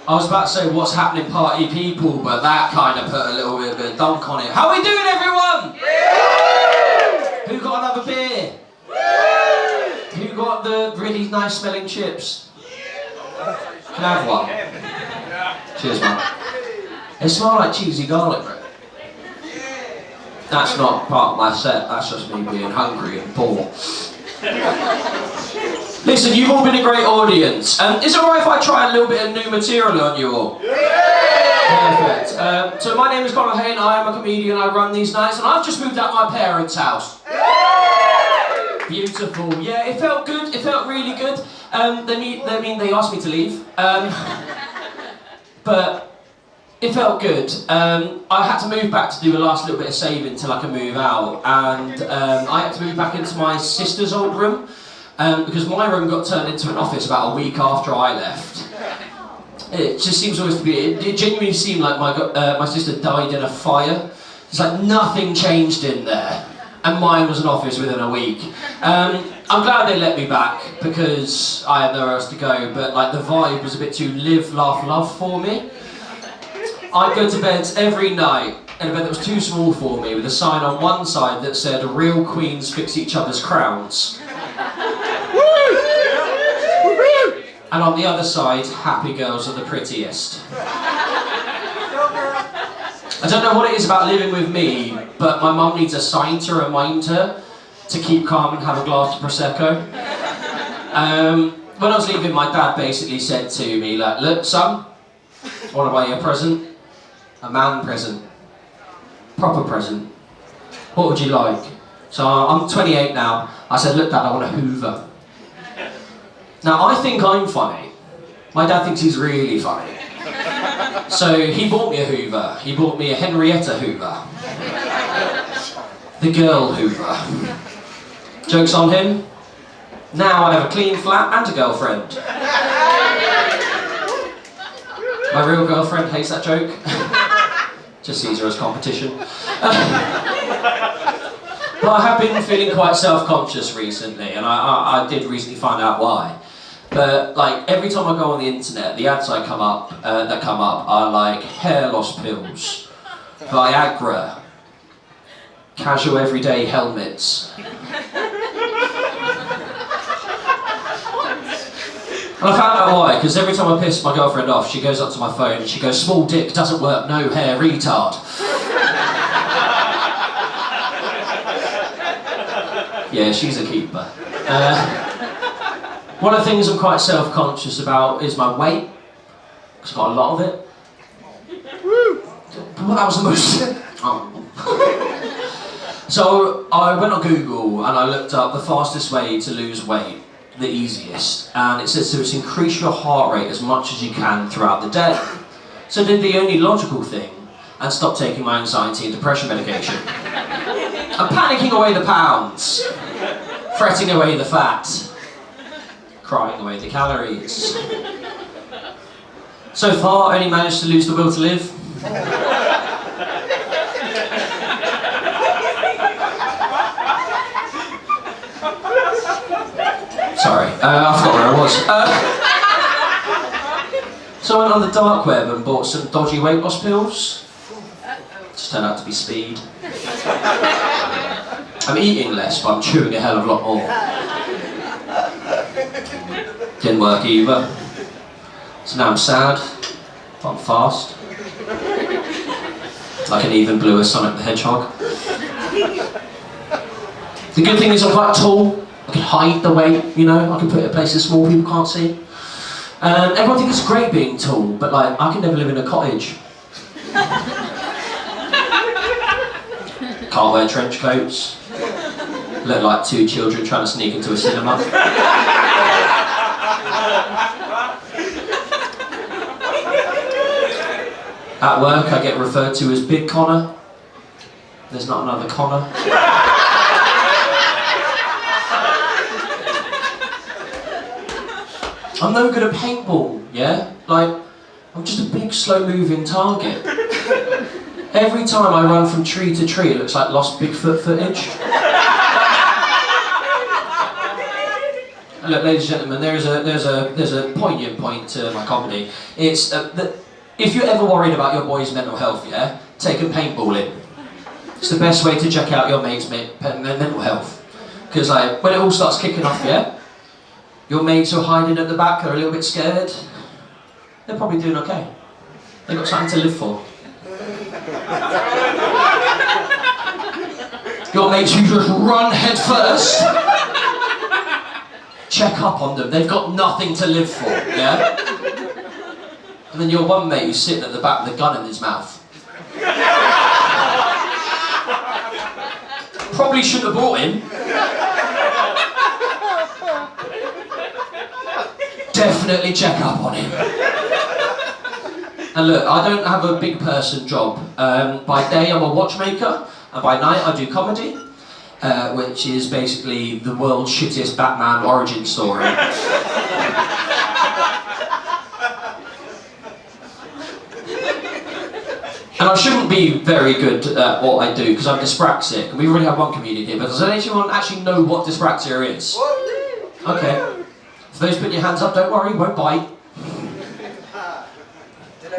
I was about to say what's happening party people, but that kind of put a little bit of a dunk on it. How are we doing, everyone? Yeah! Who got another beer? Yeah! Who got the really nice smelling chips? Can I have one? Cheers, man. They smell like cheesy garlic bread. That's not part of my set, that's just me being hungry and poor. Listen, you've all been a great audience. Is it alright if I try a little bit of new material on you all? Yeah! Perfect. So my name is Conor Lehane, I am a comedian, I run these nights, and I've just moved out my parents' house. Beautiful. Yeah, it felt good, it felt really good. They asked me to leave. But it felt good. I had to move back to do a last little bit of saving till I could move out, and I had to move back into my sister's old room because my room got turned into an office about a week after I left. It just seems always to be. It genuinely seemed like my sister died in a fire. It's like nothing changed in there, and mine was an office within a week. I'm glad they let me back because I had nowhere else to go. But like the vibe was a bit too live, laugh, love for me. I'd go to bed every night in a bed that was too small for me, with a sign on one side that said, "Real queens fix each other's crowns." And on the other side, "Happy girls are the prettiest." I don't know what it is about living with me, but my mum needs a sign to remind her to keep calm and have a glass of Prosecco. When I was leaving, my dad basically said to me, like, "Look, son, I want to buy you a present. A man present. Proper present. What would you like?" So I'm 28 now. I said, "Look, Dad, I want a Hoover." Now, I think I'm funny. My dad thinks he's really funny. So he bought me a Hoover. He bought me a Henrietta Hoover. The girl Hoover. Joke's on him. Now I have a clean flat and a girlfriend. My real girlfriend hates that joke. Just sees her as competition. But I have been feeling quite self-conscious recently, and I did recently find out why. But like every time I go on the internet, the ads that come up are like hair loss pills, Viagra, casual everyday helmets. And I found out why, because every time I piss my girlfriend off, she goes up to my phone and she goes, "Small dick doesn't work, no hair, retard." Yeah, she's a keeper. One of the things I'm quite self-conscious about is my weight, because I've got a lot of it. Well, that was the most... Oh. So I went on Google and I looked up the fastest way to lose weight. The easiest, and it says to increase your heart rate as much as you can throughout the day. So I did the only logical thing and stopped taking my anxiety and depression medication. I'm panicking away the pounds, fretting away the fat, crying away the calories. So far, I only managed to lose the will to live. Sorry, I forgot where I was. So I went on the dark web and bought some dodgy weight loss pills. Just turned out to be speed. I'm eating less, but I'm chewing a hell of a lot more. Didn't work either. So now I'm sad, but I'm fast. Like an even bluer Sonic the Hedgehog. The good thing is I'm quite tall. I can hide the weight, you know, I can put it in places small people can't see. Everyone thinks it's great being tall, but like, I can never live in a cottage. Can't wear trench coats. Look like two children trying to sneak into a cinema. At work I get referred to as Big Conor. There's not another Conor. I'm no good at paintball, yeah? Like, I'm just a big, slow-moving target. Every time I run from tree to tree, it looks like lost Bigfoot footage. look, ladies and gentlemen, there's a poignant point to my comedy. It's that if you're ever worried about your boy's mental health, yeah, take him paintballing. It's the best way to check out your mate's mental health. Because like, when it all starts kicking off, yeah, your mates are hiding at the back, they're a little bit scared. They're probably doing okay. They've got something to live for. Your mates who just run head first, check up on them. They've got nothing to live for, yeah? And then your one mate who's sitting at the back with a gun in his mouth. Probably shouldn't have brought him. Definitely check up on him. And look, I don't have a big person job. By day I'm a watchmaker, and by night I do comedy, which is basically the world's shittiest Batman origin story. And I shouldn't be very good at what I do because I'm dyspraxic. And we already have one comedian here, but does anyone actually know what dyspraxia is? Okay. For those putting your hands up, don't worry, won't bite.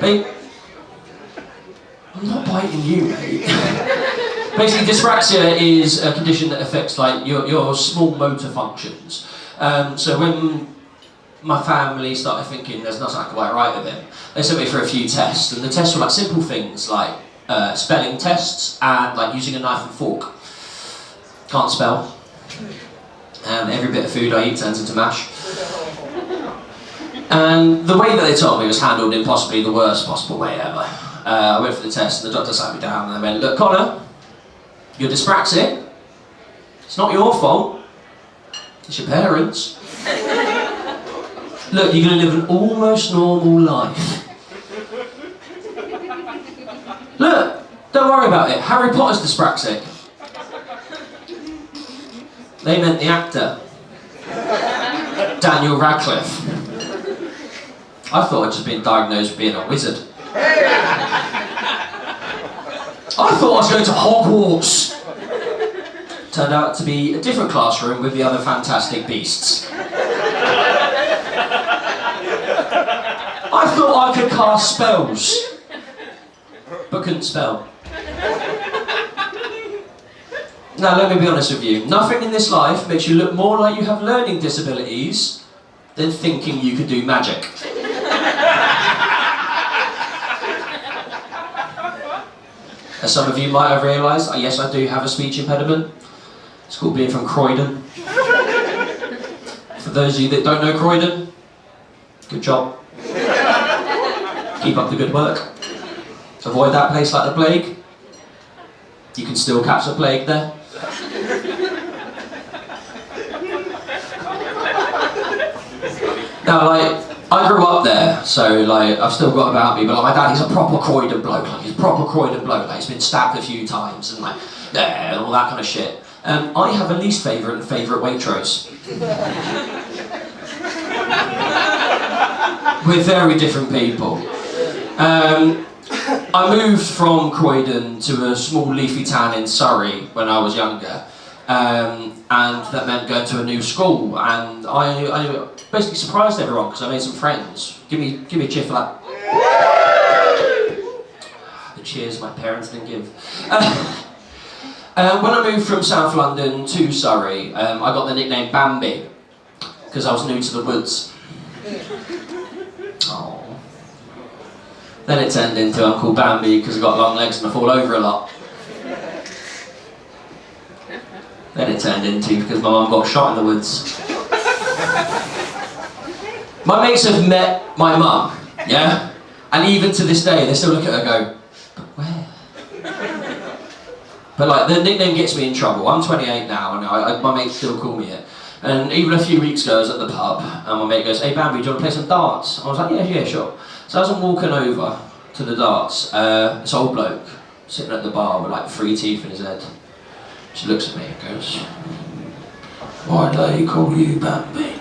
Mate, I'm not biting you, mate. Basically, dyspraxia is a condition that affects like your small motor functions. So when my family started thinking there's nothing quite right with him, they sent me for a few tests, and the tests were like simple things like spelling tests and like using a knife and fork. Can't spell. Every bit of food I eat turns into mash. And the way that they told me was handled in possibly the worst possible way ever. I went for the test and the doctor sat me down and they went, look Conor, you're dyspraxic. It's not your fault. It's your parents. Look, you're going to live an almost normal life. Look, don't worry about it. Harry Potter's dyspraxic. They meant the actor. Daniel Radcliffe. I thought I'd just been diagnosed with being a wizard. I thought I was going to Hogwarts. Turned out to be a different classroom with the other fantastic beasts. I thought I could cast spells, but couldn't spell. Now let me be honest with you, nothing in this life makes you look more like you have learning disabilities than thinking you could do magic. As some of you might have realised, yes I do have a speech impediment. It's called being from Croydon. For those of you that don't know Croydon, good job. Keep up the good work. Avoid that place like the plague. You can still catch the plague there. Now, like, I grew up there, so like I've still got about me, but like, my dad, he's a proper Croydon bloke. Like, he's a proper Croydon bloke. Like, he's been stabbed a few times and like, yeah, and all that kind of shit. I have a least favourite and favourite Waitrose. We're very different people. I moved from Croydon to a small leafy town in Surrey when I was younger, and that meant going to a new school, and I basically surprised everyone because I made some friends. Give me a cheer for that. The cheers my parents didn't give. When I moved from South London to Surrey, I got the nickname Bambi because I was new to the woods. Oh. Then it turned into Uncle Bambi because I got long legs and I fall over a lot. Then it turned into because my mum got shot in the woods. My mates have met my mum, yeah? And even to this day, they still look at her and go, but where? But like, the nickname gets me in trouble. I'm 28 now and my mates still call me it. And even a few weeks ago I was at the pub and my mate goes, hey Bambi, do you want to play some darts? I was like, yeah, sure. So as I'm walking over to the darts, this old bloke sitting at the bar with like 3 teeth in his head. She looks at me and goes, why do they call you Bambi?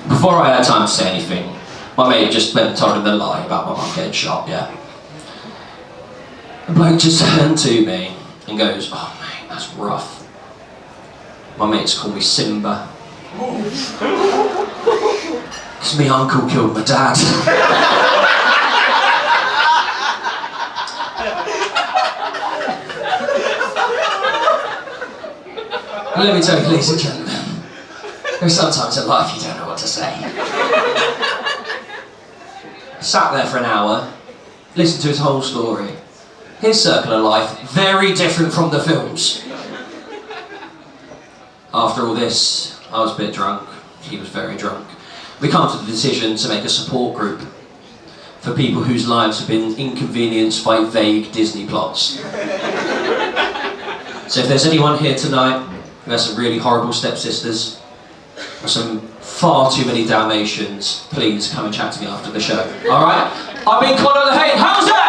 Before I had time to say anything, my mate just went and told him the lie about my mum getting shot, yeah. The bloke just turned to me and goes, oh mate, that's rough. My mates call me Simba. Because my uncle killed my dad. Let me tell you, ladies and gentlemen, there's sometimes in life you don't know what to say. Sat there for an hour, listened to his whole story. His circle of life, very different from the films. After all this, I was a bit drunk. He was very drunk. We come to the decision to make a support group for people whose lives have been inconvenienced by vague Disney plots. So if there's anyone here tonight who has some really horrible stepsisters, or some far too many Dalmatians, please come and chat to me after the show. Alright? I've been Conor Lehane. How's that?